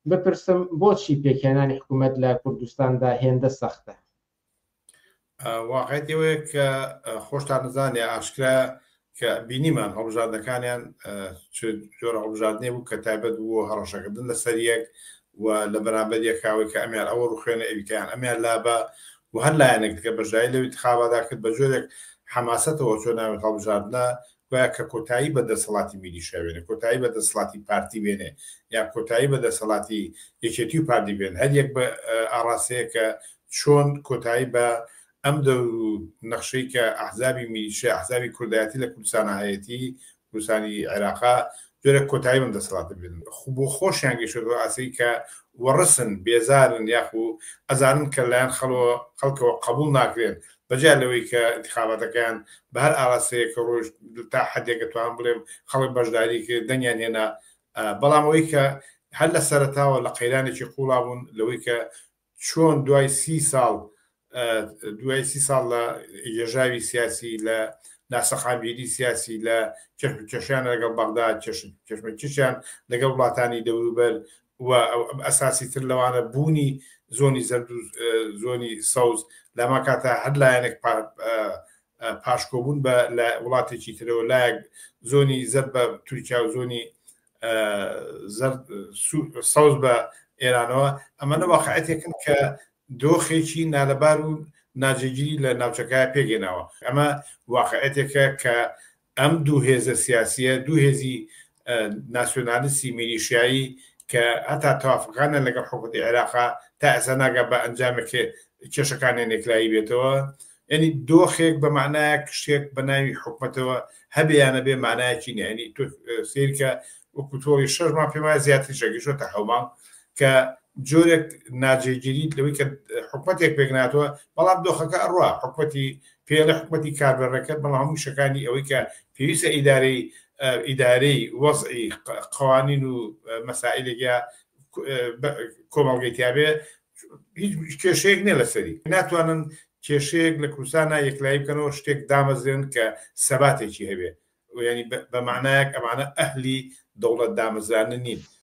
بپرسم بۆچی پێکهێنانی حکوومەت لە کوردستاندا هێندە سەختە؟ واقعیتەوەیە کە خۆشتان نزانێ ئاشکرا کە بینیمان هەڵبژاردنەکانیان جۆرە هەڵبژاردنێ بوو کە تایبەت بوو هەڕەشەکردن لەسەر یەک و لە بەرامبەر یەکاوی کە ئەمیان ئەوە ڕوخێنە ئەویتیان ئەمیان لابە و هەر لایەنێک کە بەژایی لەوی انتخابادا کرد بە جۆرێک حماسەتەوە چۆن ناوێت هەڵبژاردنە وایە کە کۆتایی بە دەسەڵاتی میلیشیا بێنێ، کۆتایی بە دەسەڵاتی پارتی بێنێ، یا کۆتایی بە دەسەڵاتی یەکێتی و پارتی بێن، هەر یەک بە ئاڕاستەیە کە چۆن کۆتایی بە ئەم نەخشەی کە ئەحزابی میلیشیا ئەحزابی کوردایەتی لە کوردستانە هەیەتی کوردستانی عێراقا جۆرە کۆتایی بەم دەسەڵاتە بێن. بۆ خۆشیان گەیشتووە ئاسەی کە وەڕسن بێزارن یاخو ئەزانن کە لایەن خەڵکەوە قبول ناکرێن بەجار لەوەی کە انتخاباتەکان بە هەر ئاراستەیە کە ڕۆژ تا حدێکە توان بڵێم خەڵک بەشداری کرد دەنگیان هێنا، بەڵام ئەوەی کە هەر لە سەرەتاوە لە قەیرانێکی قوڵا بوون لەوەی کە چۆن دوای 30 ساڵ لە ێژاوی سیاسی لە ناسەخانبیری سیاسی لە چەشیان لەگەڵ بەغدا چشمیان لەگەڵ وڵاتانی دەوروبەر و ئەساسی تر لەوانە بوونی زۆنی زەرد و زۆنی سەوز لەما کاتە هەر لایەنێک پاشکۆبوون بە وڵاتێکی ترەوە لایەک زۆنی زەرد بە تورکیا و زۆنی سەوز بە ئێرانەوە، ئەمەنە واقعەتێکن کە دۆخێکی نالەبار و ناجێگیری لە ناوچەکە پێگەناوە. ئەمە واقعەتێکە کە ئەم دوو هێزە سیاسیە دوو هێزی ناسیۆنالیستی میلیشیایی کە هەتا تەوافقانە لەگەڵ حکوومەتی عێراقا تا ئەسا ناگە بە ئەنجامێکی کێشەکانی نێکلایی بێتەوە، یعنی دۆخێک بە معنایەک شتێک بە ناوی حکوومەتەوە هەبیانە بێ معنایەکی نیە، ینی سیرکە وەکو تۆڵی 6 مانگ پێم وایە زیاتر شەگەیشتووەتە 7 مانگ کە جۆرێک ناجێگیری لەوەی کە حکوومەتێک پێکناتوە، بەڵام دۆخەکە ئەڕوا حکوومەتی پێڵە حکوومەتی کاربەرەکەت بەڵام هەموو شەکانی ئەوەی کە پێویستە ئیدارەی وەزعی قوانین و مەسائلێکیا کۆمەڵگەیتیابێ هیچ کێشەیەک نیە لەسەری، ناتوانن کێشەیەک لە کوردستانە یەکلایی بکەنەوە شتێک دامەزرێن کە سەباتێکی هەبێ، ینی بە معنایەک ئەمانە ئەهلی دەوڵەت دامەزرانە نین.